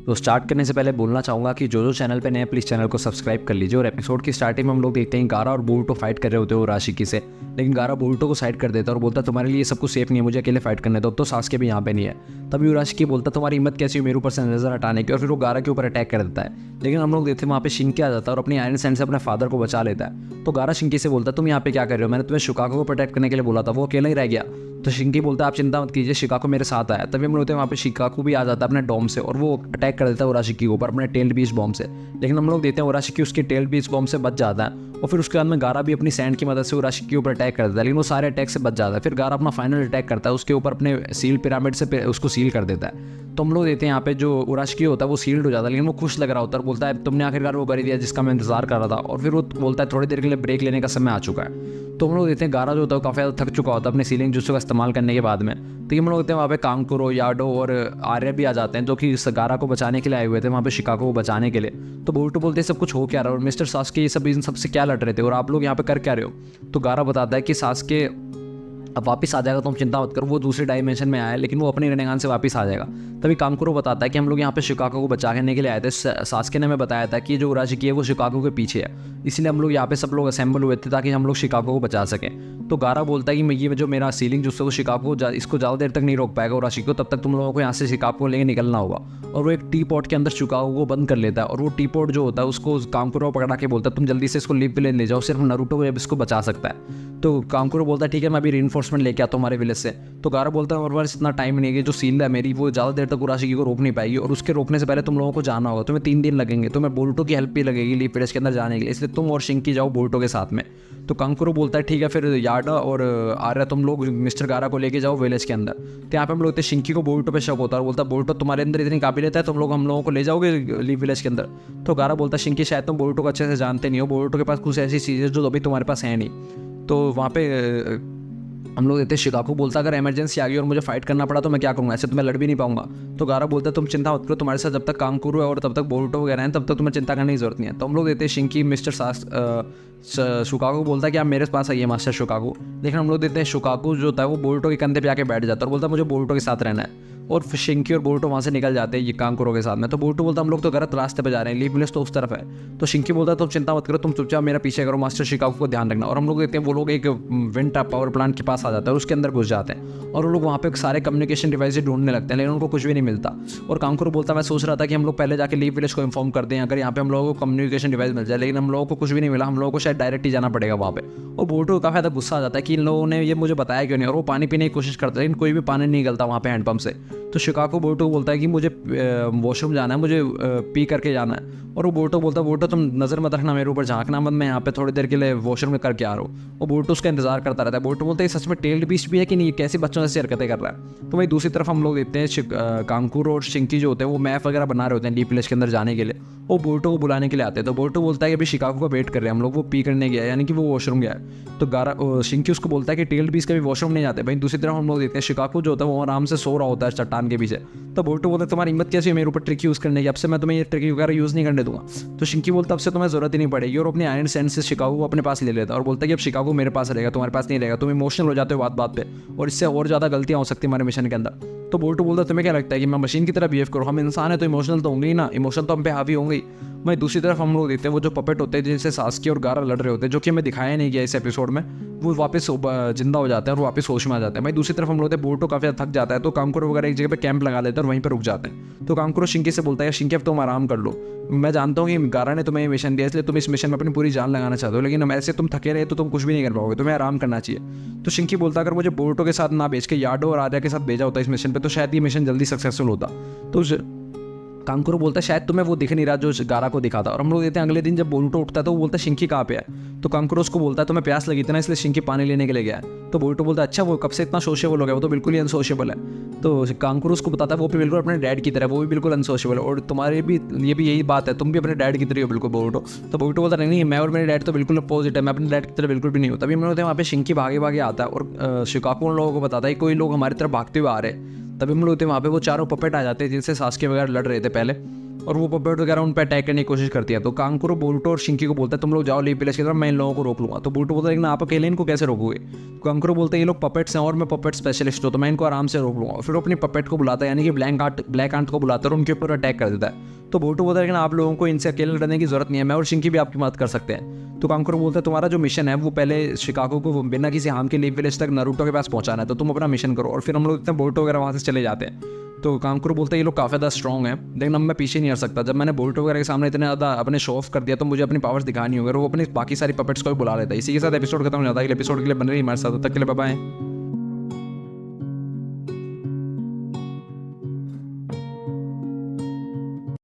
तो स्टार्ट करने से पहले बोलना चाहूँगा कि जो चैनल पे नए प्लीज़ चैनल को सब्सक्राइब कर लीजिए। और एपिसोड की स्टार्टिंग में हम लोग देखते हैं गारा और बोरुतो फाइट कर रहे होते हैं उराशिकी से, लेकिन गारा बोरुतो को साइड कर देता है और बोलता है तुम्हारे लिए सब कुछ सेफ नहीं है, मुझे अकेले फाइट करने दो। तो सास्के भी यहाँ पे नहीं है। तभी उराशिकी बोलता तुम्हारी हिम्मत कैसी हुई मेरे ऊपर से नजर हटाने की, और फिर वो गारा के ऊपर अटैक कर देता है। लेकिन हम लोग देखते हैं वहाँ पे शिनकी आ जाता है और अपनी आयरन सैंड से अपने फादर को बचा लेता है। तो गारा शिनकी से बोलता है तुम यहाँ पे क्या कर रहे हो, मैंने तुम्हें शिकागो को प्रोटेक्ट करने के लिए बोला था, वो अकेला ही रह गया। तो शिनकी बोलता है आप चिंता मत कीजिए, शिकागो मेरे साथ आया। तभी हम लोग वहाँ पे शिकागो भी आ जाता है अपने डॉम से, और वो अटैक कर देता है उराशिकी के ऊपर अपने टेल्ड बीच बॉम्ब से। लेकिन हम लोग देखते हैं उराशिकी उसके टेल्ड बीच बॉम्ब से बच जाता है, और फिर उसके बाद में गारा भी अपनी सैंड की मदद से उराशिकी के ऊपर अटैक कर देता है, लेकिन वो सारे अटैक से बच जाता है। फिर गारा अपना फाइनल अटैक करता है उसके ऊपर अपने सील पिरामिड से उसको सील कर देता है। तो हम लोग देखते हैं यहाँ पे जो उराशिकी होता है वो सील्ड हो जाता है, लेकिन वो खुश लग रहा होता है और बोलता है तुमने आखिरकार वो कर दिया जिसका मैं इंतजार कर रहा था। और फिर वो बोलता है थोड़ी देर के लिए ब्रेक लेने का समय आ चुका है। तो हम लोग देखते हैं गारा जो होता है वो काफ़ी ज़्यादा थक चुका होता है अपने सीलिंग जुत्सु का इस्तेमाल करने के बाद में। तो ये हम लोग देखते हैं वहाँ पे कांकुरो, याडो और आर्य भी आ जाते हैं, जो कि इस गारा को बचाने के लिए आए हुए थे वहाँ पे शिकागो को बचाने के लिए। तो बोरुतो बोलते हैं सब कुछ हो क्या रहा है, और मिस्टर सास्के ये सब इन सबसे क्या लड़ रहे थे और आप लोग यहाँ पे कर क्या रहे हो। तो गारा बताता है कि सास्के अब वापस आ जाएगा, तुम चिंता मत करो, वो दूसरे डायमेंशन में आया है लेकिन वो अपने रेनेगान से वापस आ जाएगा। तभी कांकुरो बताता है कि हम लोग यहाँ पे शिकागो को बचाने के लिए आए थे। सास्के ने हमें बताया था कि जो उराशिकी है वो शिकागो के पीछे है, इसलिए हम लोग यहाँ पे सब लोग असेंबल हुए थे ताकि हम लोग शिकागो को बचा सकें। तो गारा बोलता है कि ये जो मेरा सीलिंग जो वो शिकागो इसको ज़्यादा देर तक नहीं रोक पाएगा उराशिकी को, तब तक तुम लोगों को यहाँ से शिकागो को लेके निकलना होगा। और वो एक टी पॉट के अंदर शिकागो को बंद कर लेता है, और वो टी पॉट जो होता है उसको कांकुरो पकड़ा के बोलता है तुम जल्दी से इसको लीव विलेज ले जाओ, सिर्फ नारुतो को इसको बचा सकता है। तो कांकुरो बोलता है ठीक है मैं अभी रीइंफोर्समेंट लेके आता हूँ हमारे विलेज से। तो गारा बोलता है हमारे पास इतना टाइम नहीं है, जो सील है मेरी वो ज़्यादा देर तक उराशिकी को रोक नहीं पाएगी, और उसके रोकने से पहले तुम लोगों को जाना होगा, तुम्हें 3 दिन लगेंगे, तुम्हें बोरुतो की हेल्प भी लगेगी लीव विलेज के अंदर जाने के लिए, इसलिए तुम और शिंकी जाओ बोरुतो के साथ में। तो कांकुरो बोलता है ठीक है फिर याडा और आर्या तुम लोग मिस्टर गारा को लेके जाओ विलेज के अंदर। तो यहाँ पे हम लोग शिंकी को बोरुतो पे शक होता है और बोलता है बोरुतो तुम्हारे अंदर इतनी काबिलियत है, तुम लोग हम लोगों को ले जाओगे लीव विलेज के अंदर। तो गारा बोलता है शिंकी शायद तुम बोरुतो को अच्छे से जानते नहीं हो, बोरुतो के पास कुछ ऐसी चीज़ें जो अभी तुम्हारे पास है नहीं। तो वहाँ पे हम लोग देते शिकागो बोलता अगर इमरजेंसी आ गई और मुझे फाइट करना पड़ा तो मैं क्या करूँगा, ऐसे तो मैं लड़ भी नहीं पाऊंगा। तो गारा बोलता है तुम चिंता मत करो, तुम्हारे साथ जब तक कांकुरो है और तब तक बोरुतो वगैरह हैं तब तक तुम्हें चिंता करने की जरूरत नहीं है। तो हम लोग देते हैं शिंकी मिस्टर शिकागो बोलता है कि आप मेरे पास आइए मास्टर शिकागो। लेकिन हम लोग देते हैं शिकागो जो होता है वो बोरुतो के कंधे पे आके बैठ जाता है और बोलता है मुझे बोरुतो के साथ रहना है। और फिर शिंकी और बोरुतो वहाँ से निकल जाते हैं ये कांकुरो के साथ में। तो बोरुतो बोलता हम लोग तो गलत रास्ते पे जा रहे हैं, लीव विलेज तो उस तरफ है। तो शिंकी बोलता तुम चिंता मत करो, तुम चुपचाप मेरा पीछे करो, मास्टर शिकागो को ध्यान रखना। और हम लोग देखते हैं वो लोग एक विंड पावर प्लांट के पास आ जाता है, उसके अंदर घुस जाते हैं और वो लोग वहाँ पे सारे कम्युनिकेशन डिवाइस ढूंढने लगते हैं, लेकिन उनको कुछ भी नहीं मिलता। और कांकुरो बोलता मैं सोच रहा था कि हम लोग पहले जाके लीव विलेज को इन्फॉर्म कर दें अगर यहाँ पे हम लोगों को कम्युनिकेशन डिवाइस मिल जाए, लेकिन हम लोगों को कुछ भी नहीं मिला, हम लोगों को शायद डायरेक्ट ही जाना पड़ेगा वहाँ पे। और बोरुतो को काफ़ी ज़्यादा गुस्सा आ जाता है कि इन लोगों ने ये मुझे बताया क्यों नहीं, और वो पानी पीने की कोशिश करता है लेकिन कोई भी पानी नहीं निकलता वहाँ पे हैंडपम्प से। तो शिकागो बोरुतो को बोलता है कि मुझे वॉशरूम जाना है, मुझे पी करके जाना है। और वो बोरुतो बोलता है बोरुतो तुम नज़र मत रखना मेरे ऊपर, झांकना मत, मैं यहाँ पे थोड़ी देर के लिए वॉशरूम में करके आ रहा हूँ। और बोरुतो उसका इंतजार करता रहता है। बोरुतो बोलता है सच में टेल्ड बीस्ट भी है कि नहीं, कैसी बच्चों जैसी हरकतें कर रहा है। तो वही दूसरी तरफ हम लोग देखते हैं कांकुरो और शिंकी जो होते हैं वो मैप वगैरह बना रहे होते हैं लीव विलेज के अंदर जाने के लिए, वो बोरुतो को बुलाने के लिए आते हैं। तो बोरुतो बोलता है कि अभी शिकागो का वेट कर रहे हैं हम लोग, वो पी करने गया है, यानी कि वो वॉशरूम गया है। तो गारा शिंकी उसको बोलता है कि टेल्ड बीस्ट कभी वॉशरूम नहीं जाते। भाई दूसरी तरफ हम लोग देखते हैं शिकागो जो होता है वो आराम से सो रहा होता है चट्टान के पीछे। तो बोरुतो बोलता है तुम्हारी हिम्मत कैसी है मेरे ऊपर ट्रिक यूज़ करने की, अब से मैं तुम्हें ये ट्रिक वगैरह यूज़ नहीं करने दूंगा। तो शिंकी बोलता अब से तुम्हें जरूरत ही नहीं पड़ेगी, और अपने आयरन सैंड से शिकागो को अपने पास ले लेता है और बोलता है कि अब शिकागो मेरे पास रहेगा, तुम्हारे पास नहीं रहेगा, तुम इमोशनल हो जाते हो बात बात पे, और इससे और ज़्यादा गलतियाँ हो सकती है हमारे मिशन के अंदर। तो बोरुतो बोलता है तुम्हें क्या लगता है कि मैं मशीन की तरह बिहेव करूँ, हम इंसान है तो इमोशनल तो होंगे ही ना, इमोशन तो हम पे हावी होंगे ही। वहीं दूसरी तरफ हम लोग देखते हैं वो जो पपेट होते हैं जिनसे सास्की और गारा लड़ रहे होते हैं, जो कि हमें दिखाया नहीं गया इस एपिसोड में, वो वापस जिंदा हो जाते हैं और वापस होश में आ जाते हैं। वहीं दूसरी तरफ हम लोग देखते हैं बोरुतो काफ़ी थक जाता है, तो कांकुरो वगैरह एक जगह पे कैंप लगा लेते हैं और वहीं पर रुक जाते हैं। तो कांकुरो शिंकी से बोलता है शिंकी अब तुम आराम कर लो, मैं जानता हूँ कि गारा ने तुम्हें मिशन दिया इसलिए तुम इस मिशन में अपनी पूरी जान लगाना चाहते हो, लेकिन ऐसे तुम थके रहे तो तुम कुछ भी नहीं कर पाओगे, तुम्हें आराम करना चाहिए। तो शिंकी बोलता अगर मुझे बोरुतो के साथ ना भेज के याडो और आर्या के साथ भेजा होता इस मिशन पे तो शायद ये मिशन जल्दी सक्सेसफुल होता। तो कांकुरो बोलता है शायद तुम्हें वो दिख नहीं रहा जो गारा को दिखा था। और हम लोग देखते हैं अगले दिन जब बोरुतो उठता है तो वो बोलता है शिंकी कहाँ पे है। तो कांकुरो उसको बोलता है तुम्हें प्यास लगी थी ना इसलिए शिंकी पानी लेने के लिए गया है। तो बोरुतो बोलता है अच्छा वो कब से इतना सोशेबल हो गया, वो तो बिल्कुल ही अनसोशेबल है। तो कांकुरो उसको बताता है वो भी बिल्कुल अपने डैड की तरह, वो भी बिल्कुल अनसोशेबल है, और तुम्हारे भी ये भी यही बात है, तुम भी अपने डैड की तरह हो बिल्कुल बोरुतो। तो बोरुतो बोलता नहीं मैं और मेरे डैड तो बिल्कुल अपोजिट है, मैं अपने डैड की तरह बिल्कुल भी नहीं हूँ। तभी हम लोग वहाँ पे शिंकी भागे भागे आता है और शिकागो उन लोगों को बताता है कोई लोग हमारी तरफ भागते हुए आ रहे हैं। तभी हम लोग वहाँ पे वो चारों पपेट आ जाते हैं जिनसे सास्के वगैरह लड़ रहे थे पहले। और वो पपेट वगैरह उन पर अटैक करने की कोशिश करती है। तो कांकुरो बोरुटो और शिंकी को बोलता है तुम लोग जाओ लीफ विलेज की तरफ, मैं इन लोगों को रोक लूँगा। तो बोरुटो बोलता है लेकिन आप अकेले इनको कैसे रोकोगे? तो कांकुरो बोलते हैं ये लोग पपेट्स हैं और मैं पपेट स्पेशलिस्ट हूँ, तो मैं इनको आराम से रोक लूँगा। फिर वो अपनी पपेट को बुलाता है, यानी कि ब्लैक आंट को बुलाता है और उनके ऊपर अटैक कर देता है। तो बोरुटो बोलता है लेकिन आप लोगों को इनसे अकेले लड़ने की जरूरत नहीं है, मैं और शिंकी भी आपकी मदद कर सकते हैं। तो कांकुरो बोलता है तुम्हारा जो मिशन है वो पहले शिकागो को बिना किसी हार्म के लीफ विलेज तक नारुतो के पास पहुंचाना है, तो तुम अपना मिशन करो। और फिर हम लोग इतने बोरुटो वगैरह वहाँ से चले जाते हैं। तो कांकुरो बोलता है ये लोग काफ़ी ज़्यादा स्ट्रॉन्ग है, लेकिन अब मैं पीछे नहीं हट सकता। जब मैंने बोरुटो वगैरह के सामने इतने ज़्यादा अपने शो ऑफ कर दिया तो मुझे अपनी पावर्स दिखानी होगी, और वो अपनी बाकी सारी पपेट्स को भी बुला लेता है। इसी के साथ एपिसोड खत्म हो जाता है। अगले एपिसोड के लिए बन रही हमारे साथ, तब तक के लिए बाय बाय।